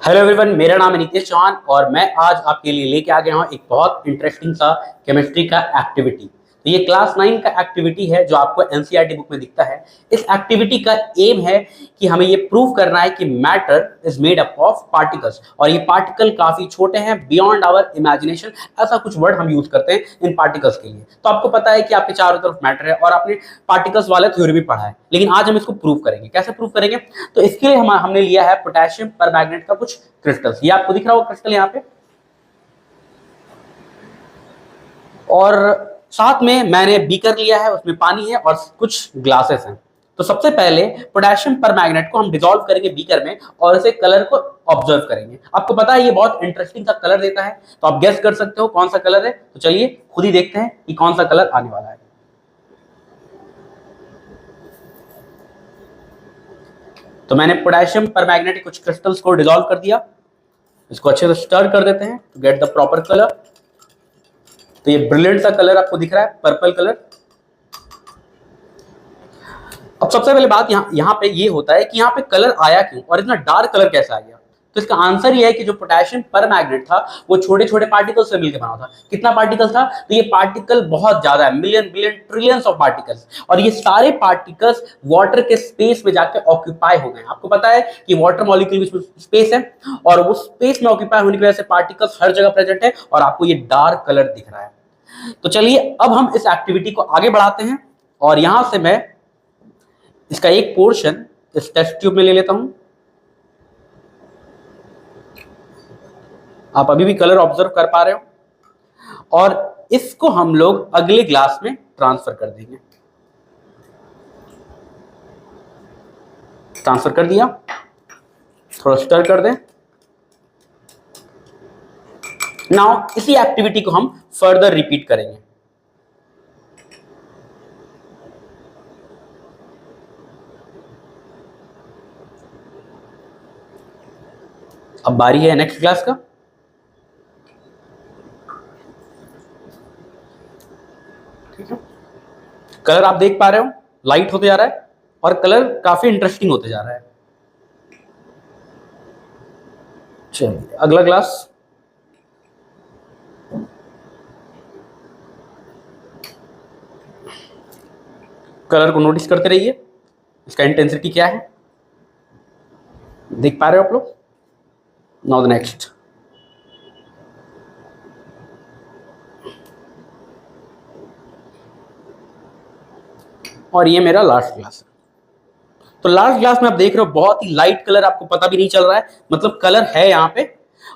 Hello everyone, मेरा नाम है नितेश चौहान और मैं आज आपके लिए लेके आ गया हूँ एक बहुत इंटरेस्टिंग सा केमिस्ट्री का एक्टिविटी। तो ये क्लास 9 का एक्टिविटी है जो आपको एनसीईआरटी बुक में दिखता है। इस एक्टिविटी का एम है कि हमें ये प्रूव करना है कि matter is made up of particles और ये पार्टिकल काफी छोटे हैं, बियॉन्ड आवर इमेजिनेशन। ऐसा कुछ वर्ड हम यूज करते हैं इन पार्टिकल्स के लिए। तो आपको पता है कि आपके चारों तरफ मैटर है और आपने पार्टिकल्स वाला थ्योरी भी पढ़ा है, लेकिन आज हम इसको प्रूव करेंगे। कैसे प्रूव करेंगे? तो इसके लिए हमने लिया है पोटेशियम परमैंगनेट का कुछ क्रिस्टल्स। ये आपको दिख रहा होगा क्रिस्टल यहाँ पे, और साथ में मैंने बीकर लिया है, उसमें पानी है और कुछ ग्लासेस हैं। तो सबसे पहले पोटेशियम परमैंगनेट को हम डिसॉल्व करेंगे बीकर में और इसे कलर को ऑब्जर्व करेंगे। आपको पता है ये बहुत इंटरेस्टिंग सा कलर देता है, तो आप गेस कर सकते हो कौन सा कलर है। तो चलिए खुद ही देखते हैं कि कौन सा कलर आने वाला है। तो मैंने पोटेशियम परमैंगनेट के कुछ क्रिस्टल्स को डिसॉल्व कर दिया। इसको अच्छे से स्टर कर देते हैं to get the proper colour. तो ये ब्रिलियंट सा कलर आपको दिख रहा है, पर्पल कलर। अब सबसे पहले बात यहाँ पे ये होता है कि यहाँ पे कलर आया क्यों और इतना डार्क कलर कैसे आ गया। तो इसका आंसर ये है कि जो पोटेशियम परमैंगनेट था वो छोटे छोटे पार्टिकल से मिलकर बना था। कितना पार्टिकल था? तो ये पार्टिकल बहुत ज्यादा है, million billion trillions of particles, और ये सारे पार्टिकल्स वाटर के स्पेस में जाकर ऑक्यूपाई हो गए। आपको पता है कि वाटर मॉलिक्यूल में स्पेस है और वो स्पेस में ऑक्यूपाई होने की वजह से पार्टिकल्स हर जगह प्रेजेंट है और आपको ये डार्क कलर दिख रहा है। तो चलिए अब हम इस एक्टिविटी को आगे बढ़ाते हैं और यहां से मैं इसका एक पोर्शन इस टेस्ट ट्यूब में ले लेता हूं। आप अभी भी कलर ऑब्जर्व कर पा रहे हो और इसको हम लोग अगले ग्लास में ट्रांसफर कर देंगे। ट्रांसफर कर दिया, थोड़ा स्टर कर दें। नाउ इसी एक्टिविटी को हम फर्दर रिपीट करेंगे। अब बारी है नेक्स्ट क्लास का। ठीक है, कलर आप देख पा रहे हो लाइट होते जा रहा है और कलर काफी इंटरेस्टिंग होते जा रहा है। चलिए अगला क्लास। कलर को नोटिस करते रहिए, इसका इंटेंसिटी क्या है देख पा रहे हो आप लोग। Now the next. और ये मेरा लास्ट क्लास है। तो लास्ट क्लास में आप देख रहे हो बहुत ही लाइट कलर, आपको पता भी नहीं चल रहा है, मतलब कलर है यहाँ पे।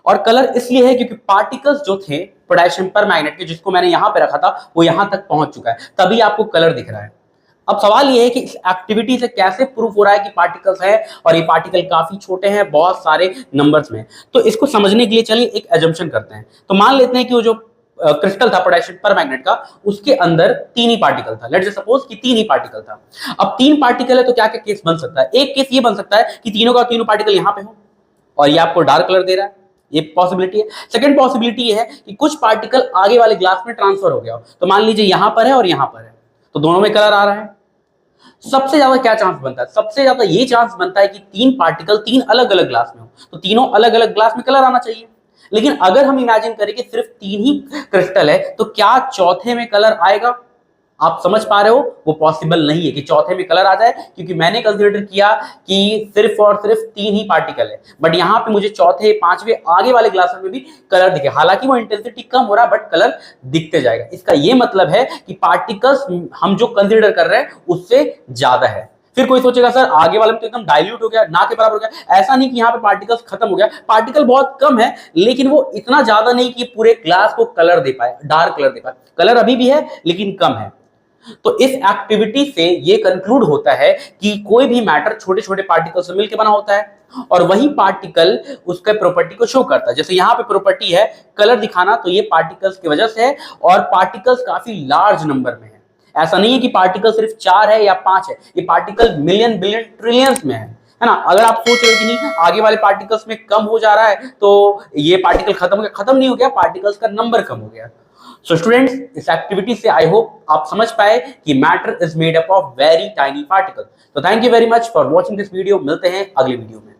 और कलर इसलिए है क्योंकि पार्टिकल्स जो थे पोटेशियम परमैंगनेट के, जिसको मैंने यहां पे रखा था, वो यहां तक पहुंच चुका है, तभी आपको कलर दिख रहा है। अब सवाल ये है कि इस एक्टिविटी से कैसे प्रूफ हो रहा है कि पार्टिकल्स है और ये पार्टिकल काफी छोटे हैं, बहुत सारे नंबर्स में। तो इसको समझने के लिए चलिए एक एजम्पशन करते हैं। तो मान लेते हैं कि वो जो क्रिस्टल था पोटेशियम परमैंगनेट का, उसके अंदर 3 ही पार्टिकल था। लेट्स सपोज कि 3 ही पार्टिकल था। अब 3 पार्टिकल है तो क्या क्या केस बन सकता है? एक केस ये बन सकता है कि तीनों का तीनों पार्टिकल यहां पे हो और ये आपको डार्क कलर दे रहा है, ये पॉसिबिलिटी है। सेकंड पॉसिबिलिटी ये है कि कुछ पार्टिकल आगे वाले ग्लास में ट्रांसफर हो गया हो। तो मान लीजिए यहां पर है और यहां पर है, तो दोनों में कलर आ रहा है। सबसे ज्यादा क्या चांस बनता है? सबसे ज्यादा ये चांस बनता है कि 3 पार्टिकल 3 अलग अलग ग्लास में हो, तो तीनों अलग अलग ग्लास में कलर आना चाहिए। लेकिन अगर हम इमेजिन करें कि सिर्फ 3 ही क्रिस्टल है, तो क्या चौथे में कलर आएगा? आप समझ पा रहे हो, वो पॉसिबल नहीं है कि चौथे में कलर आ जाए, क्योंकि मैंने कंसीडर किया कि सिर्फ और सिर्फ 3 ही पार्टिकल है, बट यहां पे मुझे चौथे पांचवें आगे वाले ग्लास में भी कलर दिखे। हालांकि वो इंटेंसिटी कम हो रहा है बट कलर दिखते जाएगा। इसका ये मतलब है कि पार्टिकल्स हम जो कंसीडर कर रहे हैं उससे ज्यादा है। फिर कोई सोचेगा सर आगे वाले में तो एकदम डाइल्यूट हो गया, ना के बराबर हो गया। ऐसा नहीं कि यहाँ पे पार्टिकल्स खत्म हो गया, पार्टिकल बहुत कम है, लेकिन वो इतना ज्यादा नहीं कि पूरे ग्लास को कलर दे पाए, डार्क कलर दे पाए। कलर अभी भी है लेकिन कम है। तो इस एक्टिविटी से ये कंक्लूड होता है कि कोई भी मैटर छोटे छोटे पार्टिकल से मिलकर बना होता है और वही पार्टिकल उसके प्रॉपर्टी को शो करता है। जैसे यहाँ पे प्रॉपर्टी है कलर दिखाना, तो ये पार्टिकल्स की वजह से है और पार्टिकल्स काफी लार्ज नंबर में है। ऐसा नहीं है कि पार्टिकल सिर्फ 4 है या 5 है, ये पार्टिकल मिलियन बिलियन ट्रिलियंस में है ना। अगर आप सोच रहे हो कि नहीं आगे वाले पार्टिकल्स में कम हो जा रहा है तो ये पार्टिकल खत्म हो गया, खत्म नहीं हो गया, पार्टिकल्स का नंबर कम हो गया। सो स्टूडेंट्स, इस एक्टिविटी से आई होप आप समझ पाए कि matter is made up of very tiny particle. तो thank you very much for watching this video. मिलते हैं अगले वीडियो में।